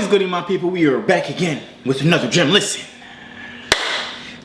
is good, my people? We are back again with another gem. Listen,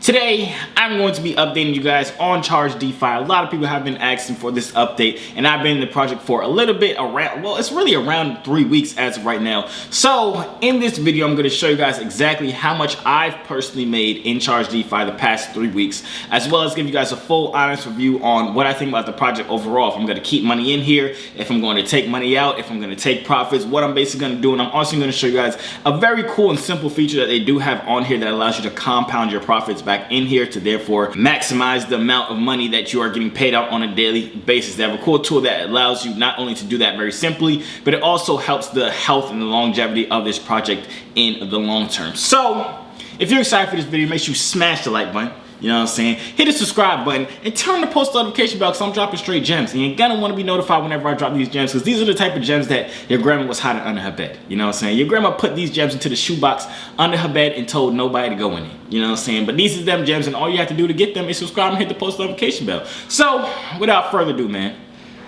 today I'm going to be updating you guys on Charge DeFi. A lot of people have been asking for this update, and I've been in the project for a little bit around, well, it's really around 3 weeks as of right now. So in this video, I'm going to show you guys exactly how much I've personally made in Charge DeFi the past 3 weeks, as well as give you guys a full honest review on what I think about the project overall. If I'm going to keep money in here, if I'm going to take money out, if I'm going to take profits, what I'm basically going to do. And I'm also going to show you guys a very cool and simple feature that they do have on here that allows you to compound your profits back in here to therefore maximize the amount of money that you are getting paid out on a daily basis. They have a cool tool that allows you not only to do that very simply, but it also helps the health and the longevity of this project in the long term. So if you're excited for this video, make sure you smash the like button. You know what I'm saying? Hit the subscribe button and turn the post notification bell, because I'm dropping straight gems. And you're gonna want to be notified whenever I drop these gems, because these are the type of gems that your grandma was hiding under her bed. You know what I'm saying? Your grandma put these gems into the shoebox under her bed and told nobody to go in it. You know what I'm saying? But these are them gems, and all you have to do to get them is subscribe and hit the post notification bell. So without further ado, man,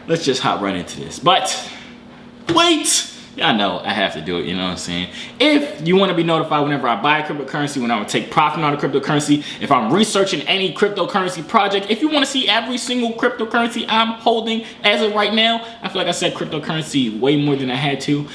let's just hop right into this. But wait! Y'all know I have to do it, you know what I'm saying? If you want to be notified whenever I buy a cryptocurrency, when I would take profit on a cryptocurrency, if I'm researching any cryptocurrency project, if you want to see every single cryptocurrency I'm holding as of right now, I feel like I said cryptocurrency way more than I had to.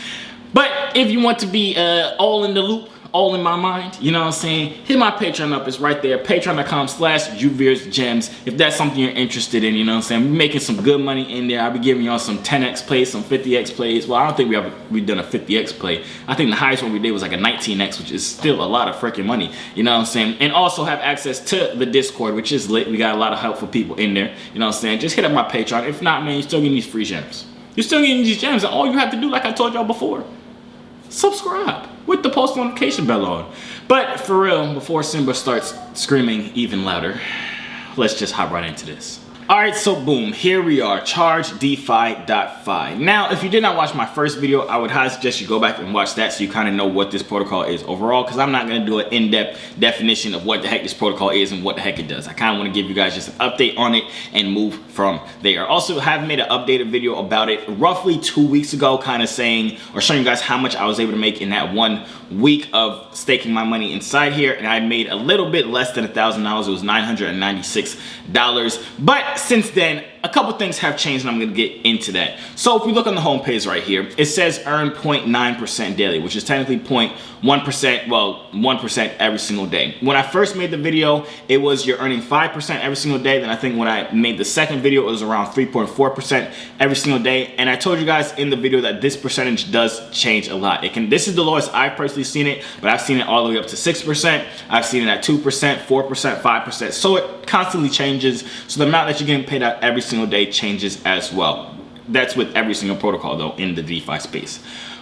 But if you want to be all in the loop, all in my mind, you know what I'm saying, hit my Patreon up. It's right there, patreon.com/JuversGems. If that's something you're interested in, you know what I'm saying, we're making some good money in there. I'll be giving y'all some 10x plays, some 50x plays. Well, I don't think we've done a 50x play. I think the highest one we did was like a 19x, which is still a lot of freaking money, you know what I'm saying. And also have access to the Discord, which is lit. We got a lot of helpful people in there, you know what I'm saying. Just hit up my Patreon. If not, man, you're still getting these free gems. You're still getting these gems, and all you have to do, like I told y'all before, subscribe with the post notification bell on. But for real, before Simba starts screaming even louder, let's just hop right into this. Alright, so boom, here we are, ChargeDeFi.fi. Now, if you did not watch my first video, I would highly suggest you go back and watch that so you kind of know what this protocol is overall, because I'm not going to do an in-depth definition of what the heck this protocol is and what the heck it does. I kind of want to give you guys just an update on it and move from there. Also, I have made an updated video about it roughly 2 weeks ago, kind of saying or showing you guys how much I was able to make in that 1 week of staking my money inside here, and I made a little bit less than $1,000. It was $996. But since then, a couple things have changed, and I'm going to get into that. So if we look on the home page right here, it says earn 0.9% daily, which is technically 0.1%, well, 1% every single day. When I first made the video, it was you're earning 5% every single day. Then I think when I made the second video, it was around 3.4% every single day. And I told you guys in the video that this percentage does change a lot. This is the lowest I've personally seen it, but I've seen it all the way up to 6%. I've seen it at 2%, 4%, 5%. So it constantly changes. So the amount that you're getting paid out every single day changes as well. That's with every single protocol though in the DeFi space.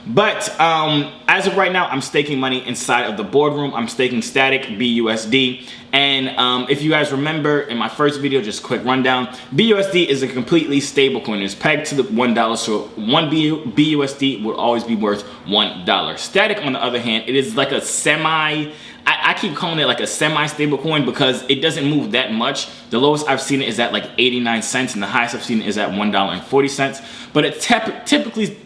But as of right now, I'm staking money inside of the boardroom. I'm staking static BUSD. And if you guys remember in my first video, just a quick rundown, BUSD is a completely stable coin. It's pegged to the $1, so one BUSD will always be worth $1. Static, on the other hand, it is like a I keep calling it like a semi-stable coin because it doesn't move that much. The lowest I've seen it is at like 89 cents, and the highest I've seen it is at $1.40. But it typically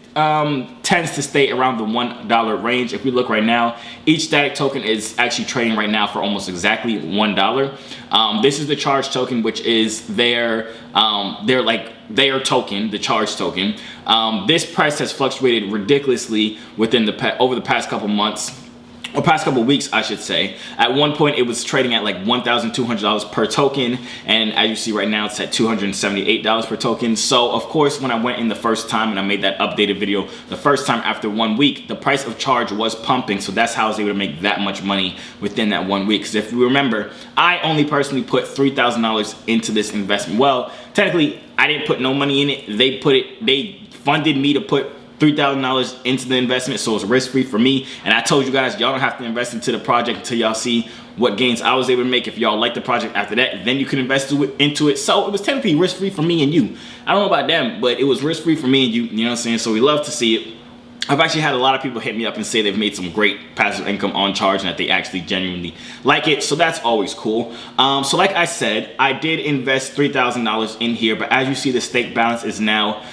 tends to stay around the $1 range. If we look right now, each static token is actually trading right now for almost exactly $1. This is the Charge token, which is their token, the Charge token. This price has fluctuated ridiculously within over the past couple months. Or past couple weeks, I should say. At one point, it was trading at like $1,200 per token, and as you see right now, it's at $278 per token. So, of course, when I went in the first time and I made that updated video, the first time after 1 week, the price of Charge was pumping, so that's how I was able to make that much money within that 1 week. Because if you remember, I only personally put $3,000 into this investment. Well, technically, I didn't put no money in it. They funded me to put $3,000 into the investment, so it's risk-free for me. And I told you guys, y'all don't have to invest into the project until y'all see what gains I was able to make. If y'all like the project after that, then you can invest into it. So it was technically risk-free for me and you. I don't know about them, but it was risk-free for me and you, you know what I'm saying? So we love to see it. I've actually had a lot of people hit me up and say they've made some great passive income on Charge and that they actually genuinely like it, so that's always cool. So like I said, I did invest $3,000 in here, but as you see, the stake balance is now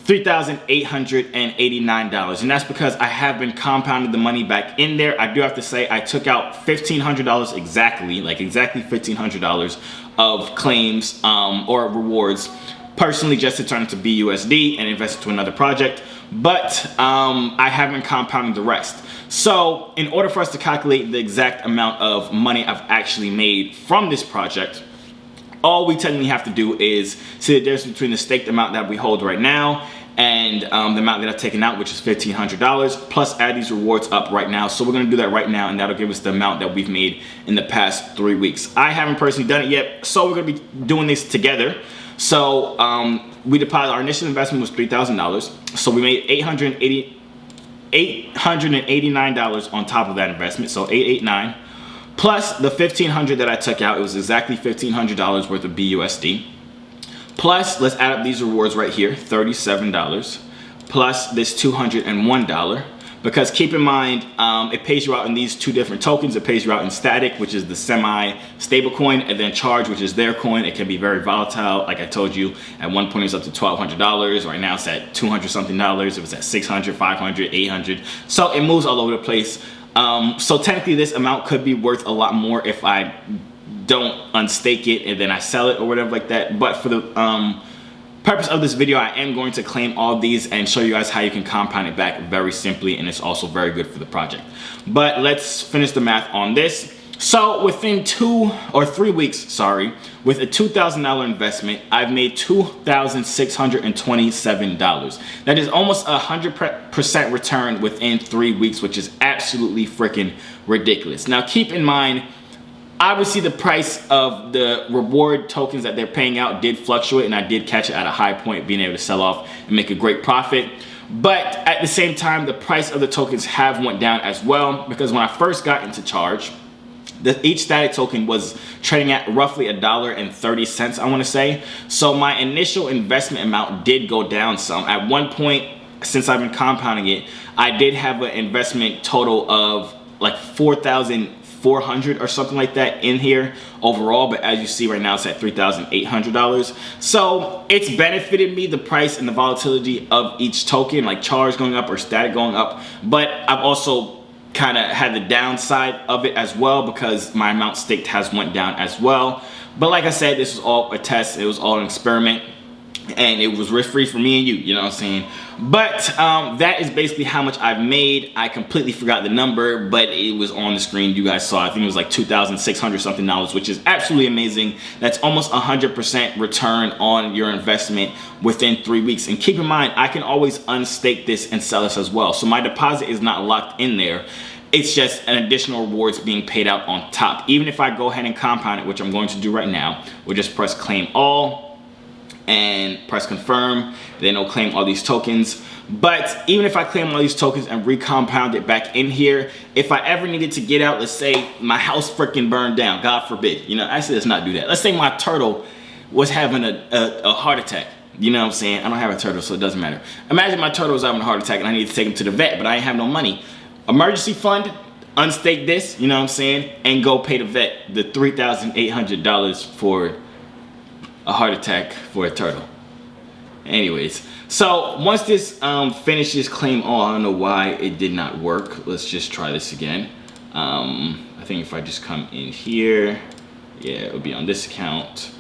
$3,889, and that's because I have been compounding the money back in there. I do have to say I took out $1,500 exactly $1,500 of claims or rewards personally, just to turn it to BUSD and invest it to another project. But I have been compounding the rest. So in order for us to calculate the exact amount of money I've actually made from this project, all we technically have to do is see the difference between the staked amount that we hold right now and the amount that I've taken out, which is $1,500, plus add these rewards up right now. So we're gonna do that right now, and that'll give us the amount that we've made in the past 3 weeks. I haven't personally done it yet, so we're gonna be doing this together. So we deposited, our initial investment was $3,000. So we made $889 on top of that investment, so 889. Plus the $1,500 that I took out, it was exactly $1,500 worth of BUSD. Plus, let's add up these rewards right here, $37. Plus this $201. Because keep in mind, it pays you out in these two different tokens. It pays you out in static, which is the semi-stable coin, and then Charge, which is their coin. It can be very volatile. Like I told you, at one point it was up to $1,200. Right now it's at $200 something. It was at $600, $500, $800. So it moves all over the place. So technically this amount could be worth a lot more if I don't unstake it and then I sell it or whatever like that. But for the purpose of this video, I am going to claim all these and show you guys how you can compound it back very simply, and it's also very good for the project. But let's finish the math on this. So within 2 or 3 weeks, with a $2,000 investment, I've made $2,627. That is almost 100% return within 3 weeks, which is absolutely freaking ridiculous. Now keep in mind, obviously the price of the reward tokens that they're paying out did fluctuate, and I did catch it at a high point, being able to sell off and make a great profit. But at the same time, the price of the tokens have went down as well, because when I first got into Charge, each static token was trading at roughly $1.30, I want to say. So my initial investment amount did go down some. At one point, since I've been compounding it, I did have an investment total of like $4,400 or something like that in here overall, but as you see right now it's at $3,800. So it's benefited me, the price and the volatility of each token, like Charge going up or static going up. But I've also kind of had the downside of it as well, because my amount staked has went down as well. But like I said, this was all a test, it was all an experiment, and it was risk-free for me and you, you know what I'm saying? But that is basically how much I've made. I completely forgot the number, but it was on the screen, you guys saw. I think it was like $2,600 something, which is absolutely amazing. That's almost 100% return on your investment within 3 weeks. And keep in mind, I can always unstake this and sell this as well. So my deposit is not locked in there. It's just an additional rewards being paid out on top. Even if I go ahead and compound it, which I'm going to do right now, we'll just press claim all and press confirm, then it'll claim all these tokens. But even if I claim all these tokens and recompound it back in here, if I ever needed to get out, let's say my house freaking burned down, God forbid, you know, actually let's not do that. Let's say my turtle was having a heart attack. You know what I'm saying? I don't have a turtle, so it doesn't matter. Imagine my turtle was having a heart attack and I need to take him to the vet, but I ain't have no money. Emergency fund, unstake this, you know what I'm saying, and go pay the vet the $3,800 for a heart attack for a turtle. Anyways, so once this finishes claim all, I don't know why it did not work. Let's just try this again. I think if I just come in here, yeah, it'll be on this account.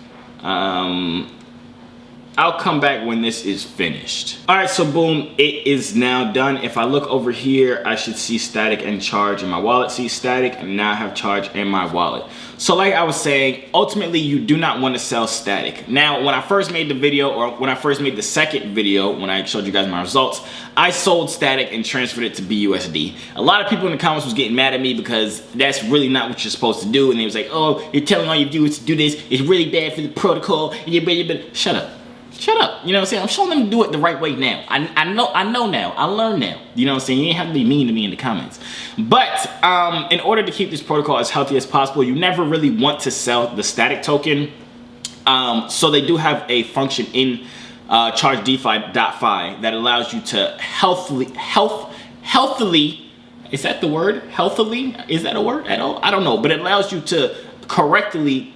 I'll come back when this is finished. All right, so boom, it is now done. If I look over here, I should see static and Charge in my wallet. See static, and now I have Charge in my wallet. So like I was saying, ultimately you do not want to sell static. Now, when I first made the video, or when I first made the second video, when I showed you guys my results, I sold static and transferred it to BUSD. A lot of people in the comments was getting mad at me because that's really not what you're supposed to do. And they was like, oh, you're telling all you do is to do this. It's really bad for the protocol. Shut up. Shut up, you know what I'm saying? I'm showing them to do it the right way now. I know now, I learned now. You know what I'm saying? You ain't have to be mean to me in the comments. But in order to keep this protocol as healthy as possible, you never really want to sell the static token. So they do have a function in ChargeDeFi that allows you to healthily, is that the word? Healthily? Is that a word at all? I don't know, but it allows you to correctly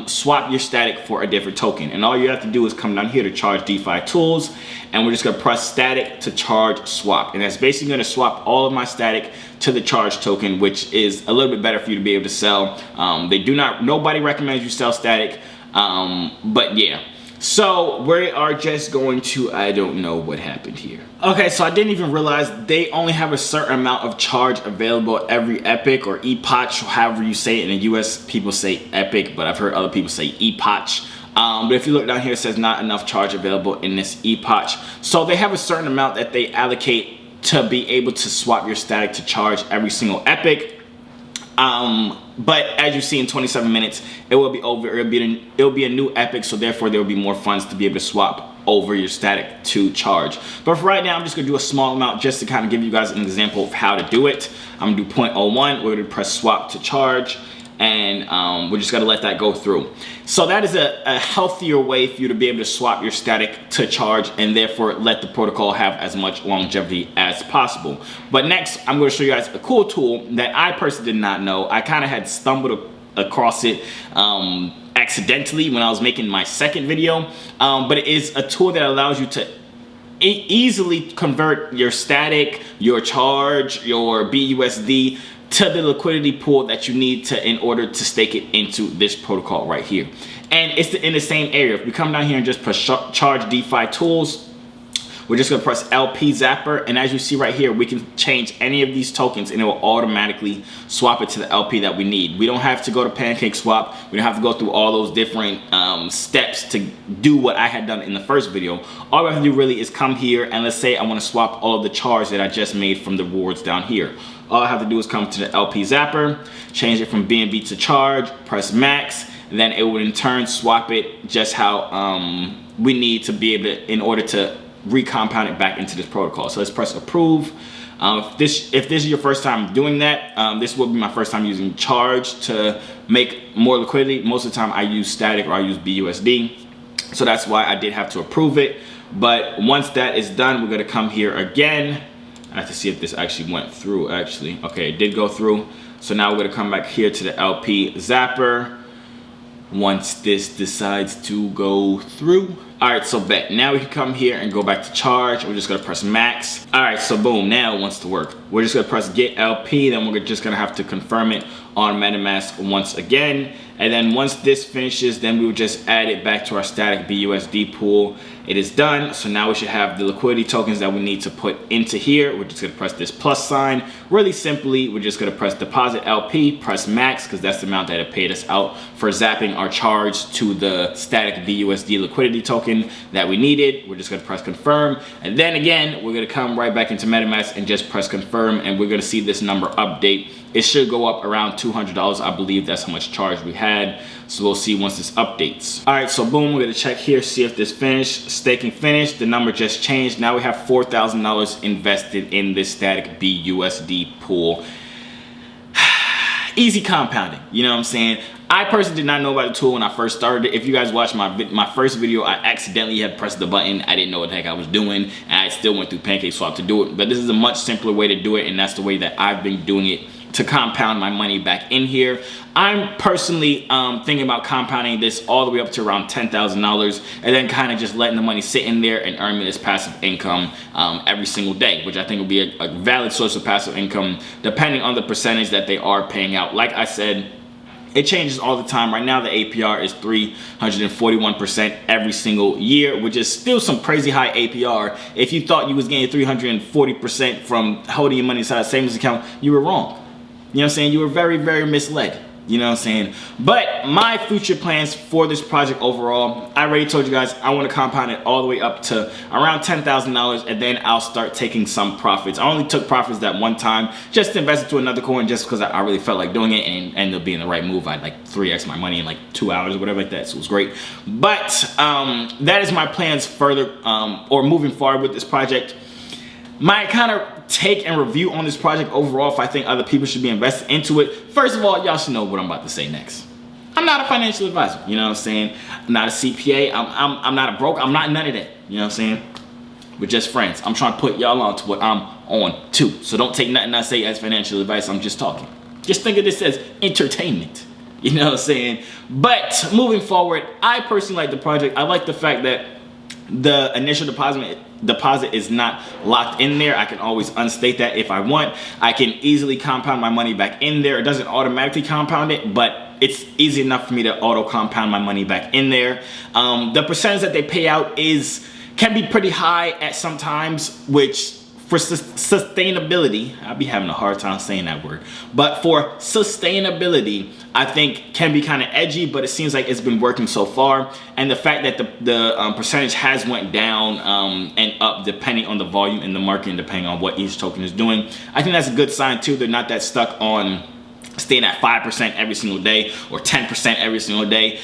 swap your static for a different token. And all you have to do is come down here to Charge DeFi tools, and we're just gonna press static to charge swap. And that's basically gonna swap all of my static to the charge token, which is a little bit better for you to be able to sell. Nobody recommends you sell static, but yeah. So we are just going to, I don't know what happened here. Okay, so I didn't even realize they only have a certain amount of charge available every epoch or epoch, however you say it. In the US, people say epic, but I've heard other people say epoch. But if you look down here, it says not enough charge available in this epoch. So they have a certain amount that they allocate to be able to swap your static to charge every single epoch. But as you see, in 27 minutes, it will be over. It'll be a new epoch, so therefore there will be more funds to be able to swap over your static to charge. But for right now, I'm just gonna do a small amount just to kind of give you guys an example of how to do it. I'm gonna do 0.01. We're gonna press swap to charge, and we're just gonna let that go through. So that is a healthier way for you to be able to swap your static to charge, and therefore let the protocol have as much longevity as possible. But next, I'm going to show you guys a cool tool that I personally did not know. I kind of had stumbled across it accidentally when I was making my second video, but it is a tool that allows you to easily convert your static, your charge, your BUSD to the liquidity pool that you need in order to stake it into this protocol right here. And it's in the same area. If we come down here and just press Charge DeFi tools, we're just gonna press LP Zapper, and as you see right here, we can change any of these tokens and it will automatically swap it to the LP that we need. We don't have to go to PancakeSwap. We don't have to go through all those different steps to do what I had done in the first video. All we have to do really is come here, and let's say I wanna swap all of the charge that I just made from the rewards down here. All I have to do is come to the LP Zapper, change it from BNB to charge, press max, and then it would in turn swap it just how we need to be able to, in order to recompound it back into this protocol. So let's press approve. If this is your first time doing that, this will be my first time using charge to make more liquidity. Most of the time I use static or I use BUSD. So that's why I did have to approve it. But once that is done, we're gonna come here again. I have to see if this actually went through actually. Okay, it did go through. So now we're gonna come back here to the LP Zapper once this decides to go through. All right, so bet. Now we can come here and go back to charge. We're just gonna press max. All right, so boom, now it wants to work. We're just gonna press get LP, then we're just gonna have to confirm it on MetaMask once again. And then once this finishes, then we will just add it back to our static BUSD pool. It is done, so now we should have the liquidity tokens that we need to put into here. We're just gonna press this plus sign. Really simply, we're just gonna press deposit LP, press max, because that's the amount that it paid us out for zapping our charge to the static BUSD liquidity token that we needed. We're just gonna press confirm, and then again, we're gonna come right back into MetaMask and just press confirm, and we're gonna see this number update. It should go up around $200. I believe that's how much charge we had. So we'll see once this updates. All right, so boom, we're gonna check here, see if this finished. Staking finished, the number just changed. Now we have $4,000 invested in this static BUSD pool. Easy compounding, you know what I'm saying? I personally did not know about the tool when I first started it. If you guys watched my first video, I accidentally had pressed the button. I didn't know what the heck I was doing, and I still went through PancakeSwap to do it. But this is a much simpler way to do it, and that's the way that I've been doing it to compound my money back in here. I'm personally thinking about compounding this all the way up to around $10,000, and then kind of just letting the money sit in there and earn me this passive income every single day, which I think will be a valid source of passive income depending on the percentage that they are paying out. Like I said, it changes all the time. Right now, the APR is 341% every single year, which is still some crazy high APR. If you thought you was getting 340% from holding your money inside a savings account, you were wrong. You know what I'm saying? You were very, very misled. You know what I'm saying? But my future plans for this project overall, I already told you guys I want to compound it all the way up to around $10,000, and then I'll start taking some profits. I only took profits that one time just to invest into another coin, just because I really felt like doing it, and ended up being the right move. I like 3x my money in like 2 hours or whatever like that, so it was great. But that is my plans further or moving forward with this project. My kind of take and review on this project overall, if I think other people should be invested into it. First of all, y'all should know what I'm about to say next. I'm not a financial advisor, you know what I'm saying? I'm not a CPA, I'm not a broker, I'm not none of that, you know what I'm saying? We're just friends. I'm trying to put y'all on to what I'm on too. So don't take nothing I say as financial advice. I'm just talking. Just think of this as entertainment. You know what I'm saying? But moving forward, I personally like the project. I like the fact that the initial deposit is not locked in there. I can always unstate that if I want. I can easily compound my money back in there. It doesn't automatically compound it, but it's easy enough for me to auto compound my money back in there. The percentage that they pay out can be pretty high at some times, which for sustainability, I'll be having a hard time saying that word, but for sustainability, I think can be kind of edgy, but it seems like it's been working so far. And the fact that the percentage has went down and up depending on the volume in the market and depending on what each token is doing, I think that's a good sign too. They're not that stuck on staying at 5% every single day or 10% every single day.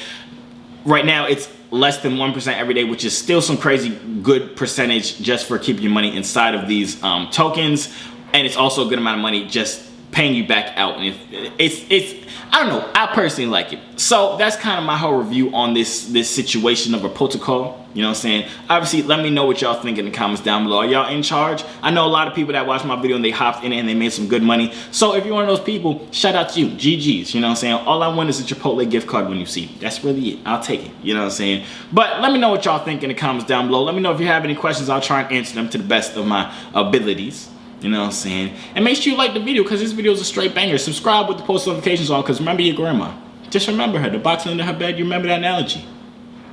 Right now, it's less than 1% every day, which is still some crazy good percentage just for keeping your money inside of these tokens. And it's also a good amount of money just paying you back out. And it's I don't know, I personally like it. So that's kind of my whole review on this situation of a protocol. You know what I'm saying? Obviously, let me know what y'all think in the comments down below. Are y'all in charge? I know a lot of people that watched my video and they hopped in it and they made some good money. So if you're one of those people, shout out to you. GG's. You know what I'm saying? All I want is a Chipotle gift card when you see it. That's really it. I'll take it. You know what I'm saying? But let me know what y'all think in the comments down below. Let me know if you have any questions. I'll try and answer them to the best of my abilities. You know what I'm saying? And make sure you like the video because this video is a straight banger. Subscribe with the post notifications on because remember your grandma. Just remember her. The box under her bed, you remember that analogy.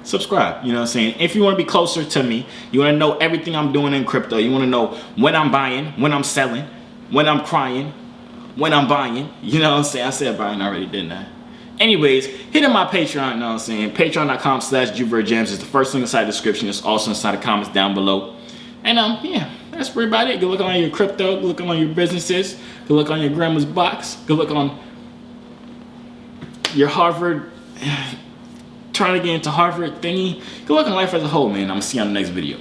Subscribe, you know what I'm saying? If you want to be closer to me, you want to know everything I'm doing in crypto, you want to know when I'm buying, when I'm selling, when I'm crying, when I'm buying, you know what I'm saying? I said buying already, didn't I? Anyways, hit in my Patreon, you know what I'm saying? Patreon.com/JuveRgems is the first link inside the description. It's also inside the comments down below. And yeah, that's pretty about it. Good luck on your crypto, good luck on your businesses, good luck on your grandma's box, good luck on your Harvard, trying to get into Harvard thingy. Good luck in life as a whole, man. I'm gonna see you on the next video.